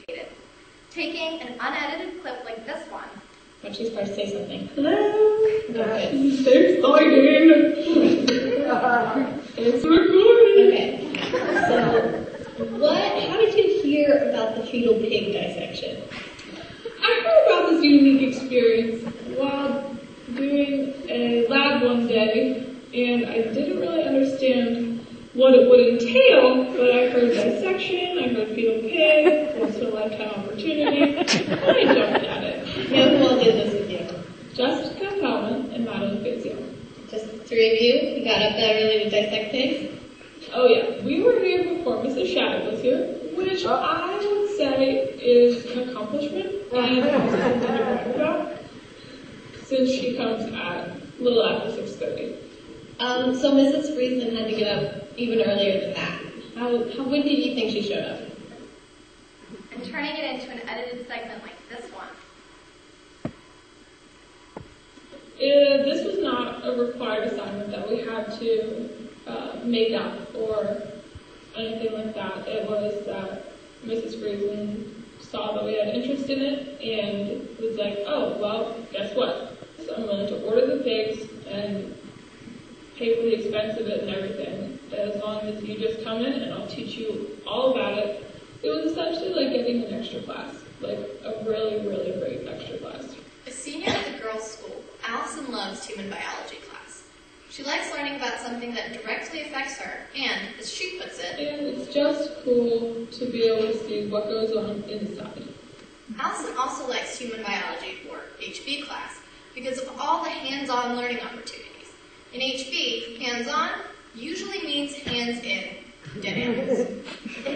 anticipated. Taking an unedited clip like this one. When she's supposed to say something. Hello! Okay. So exciting! It's recording! Okay. So, how did you hear about the fetal pig dissection? I heard about this unique experience while doing a lab one day, and I didn't really understand what it would entail, but I heard dissection, I heard fetal pig, once in a lifetime opportunity, and I jumped at it. Yeah, who all did this with you? Jessica Feldman and Madeline Fizio. Just the three of you? You got up that early to dissect pigs? Oh yeah, we were here before Mrs. Shattuck was here, which I would say is an accomplishment, and also something to brag about, since she comes at a little after 6:30. So Mrs. Friesen had to get up even earlier than that. When did you think she showed up? And turning it into an edited segment like this one. This was not a required assignment that we had to make up or anything like that. It was that Mrs. Friesen saw that we had interest in it and was like, oh, well, guess what? So I'm willing to order the pigs and pay for the expense of it and everything, as long as you just come in and I'll teach you all about it. It was essentially like getting an extra class, like a really, really great extra class. A senior at the girls' school, Allison loves human biology class. She likes learning about something that directly affects her, and, as she puts it, and it's just cool to be able to see what goes on inside. Allison also likes human biology for HB class because of all the hands-on learning opportunities. In HB, hands-on usually means hands-in, dead animals. We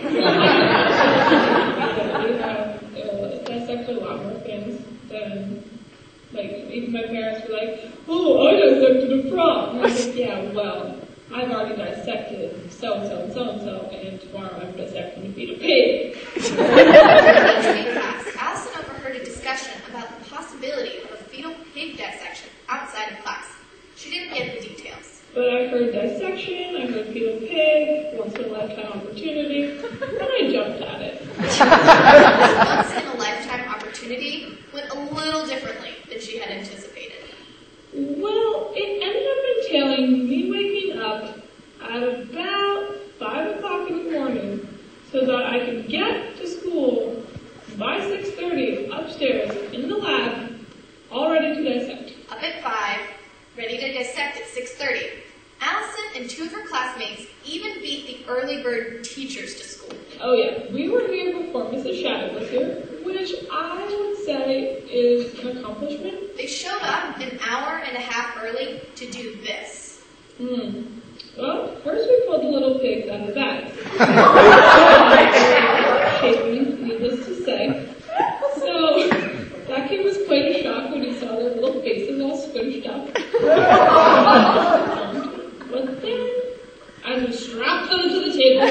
have dissected a lot more things than, like, even my parents were like, oh, I dissected a frog. And I was like, yeah, well, I've already dissected so-and-so and so-and-so, and tomorrow I'm dissecting a fetal pig. In HB class, Allison overheard a discussion about the possibility of a fetal pig dissection outside of class. She didn't get the details. But I heard dissection, I heard fetal pig, once in a lifetime opportunity, and I jumped at it. This once in a lifetime opportunity went a little differently than she had anticipated. Well, it ended up entailing me waking up at about 5 o'clock in the morning so that I could get to school by 6:30 upstairs in the lab, all ready to dissect. Up at 5, ready to dissect at 6:30. Allison and two of her classmates even beat the early bird teachers to school. Oh yeah, we were here before Mrs. Shattuck was here, which I would say is an accomplishment. They showed up an hour and a half early to do this. Well, first we pulled the little pigs out of the bag. Needless to say. So, that kid was quite a shock when he saw their little faces all squished up. But then, as we strapped them to the table,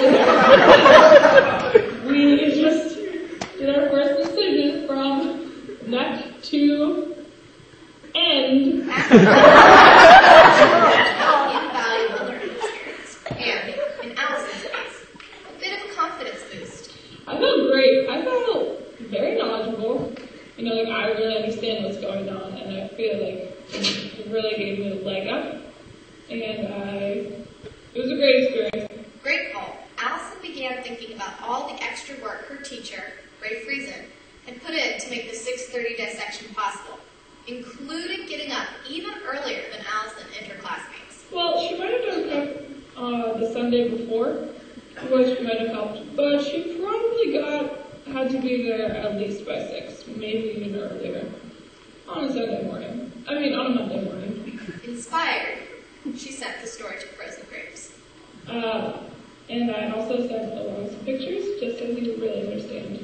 we just did our first decision from neck to end. Invaluable learning experience. And, in Allison's case, a bit of a confidence boost. I felt great. I felt very knowledgeable. You know, like, I really understand what's going on, and I feel like it really gave me a leg up. And it was a great experience. Grateful, Allison began thinking about all the extra work her teacher, Ray Friesen, had put in to make the 6:30 dissection possible, including getting up even earlier than Allison and her classmates. Well, she might have done prep the Sunday before, which might have helped, but she probably had to be there at least by 6, maybe even earlier, on a Sunday morning. I mean, on a Monday morning. Inspired, she sent the story to Frozen Grapes. And I also sent along some pictures, just so you would really understand.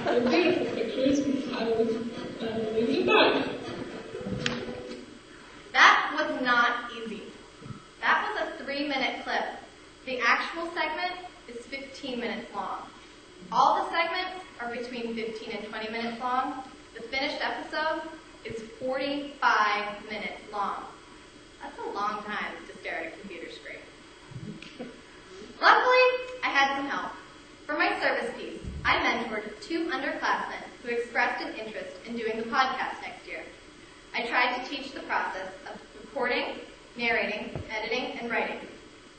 They're beautiful pictures. I will leave it at that. That was not easy. That was a 3-minute clip. The actual segment is 15 minutes long. All the segments are between 15 and 20 minutes long. The finished episode is 45 minutes long. That's a long time to stare at a computer screen. Luckily, I had some help. who expressed an interest in doing the podcast next year. I tried to teach the process of recording, narrating, editing, and writing.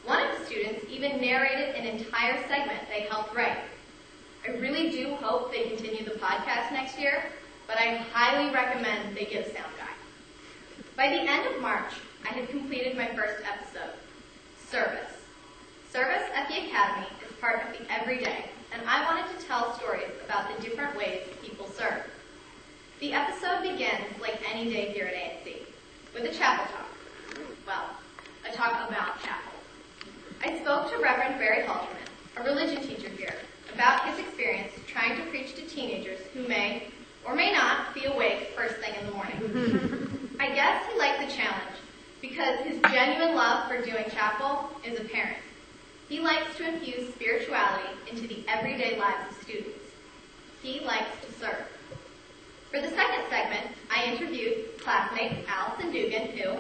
One of the students even narrated an entire segment they helped write. I really do hope they continue the podcast next year, but I highly recommend they get a sound guy. By the end of March, I had completed my first episode, Service. Service at the Academy is part of the everyday, and I wanted to tell stories about the different ways people serve. The episode begins like any day here at ANC, with a chapel talk. Well, a talk about chapel. I spoke to Reverend Barry Halterman, a religion teacher here, about his experience trying to preach to teenagers who may or may not be awake first thing in the morning. I guess he liked the challenge because his genuine love for doing chapel is apparent. He likes to infuse spirituality into the everyday lives of students. He likes to serve. For the second segment, I interviewed classmate Allison Dugan, who,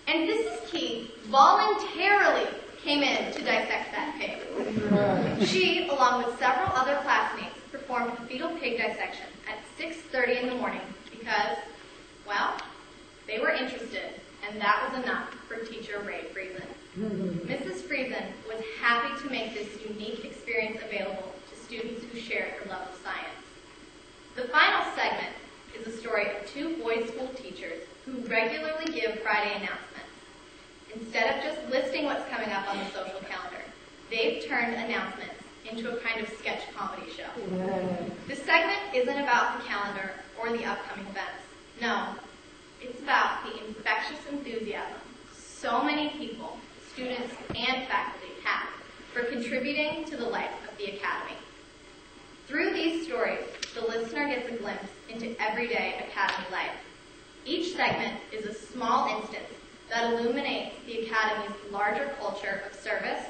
and this is key, voluntarily came in to dissect that pig. She, along with several other classmates, performed a fetal pig dissection at 6:30 in the morning because, well, they were interested, and that was enough for teacher Ray Friesen. Mrs. Friesen was happy to make this unique experience available to students who shared her love of science. The final segment is the story of two boys' school teachers who regularly give Friday announcements. Instead of just listing what's coming up on the social calendar, they've turned announcements into a kind of sketch comedy show. This segment isn't about the calendar or the upcoming events. No, it's about the infectious enthusiasm so many people, students and faculty, have for contributing to the life of the Academy. Through these stories, the listener gets a glimpse into everyday Academy life. Each segment is a small instance that illuminates the Academy's larger culture of service,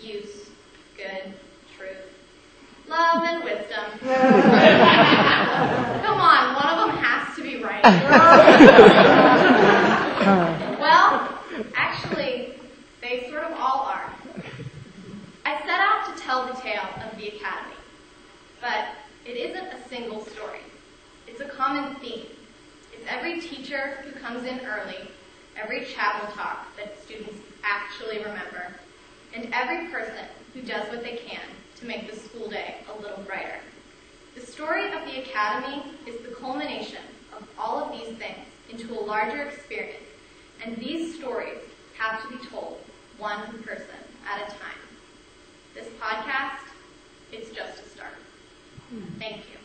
use, good, truth, love, and wisdom. Come on, one of them has to be right. Well, actually, they sort of all are. I set out to tell the tale of the Academy, but it isn't a single story. It's a common theme. It's every teacher who comes in early, every chapel talk that students actually remember, and every person who does what they can to make the school day a little brighter. The story of the Academy is the culmination of all of these things into a larger experience, and these stories have to be told one person at a time. This podcast, it's just a start. Thank you.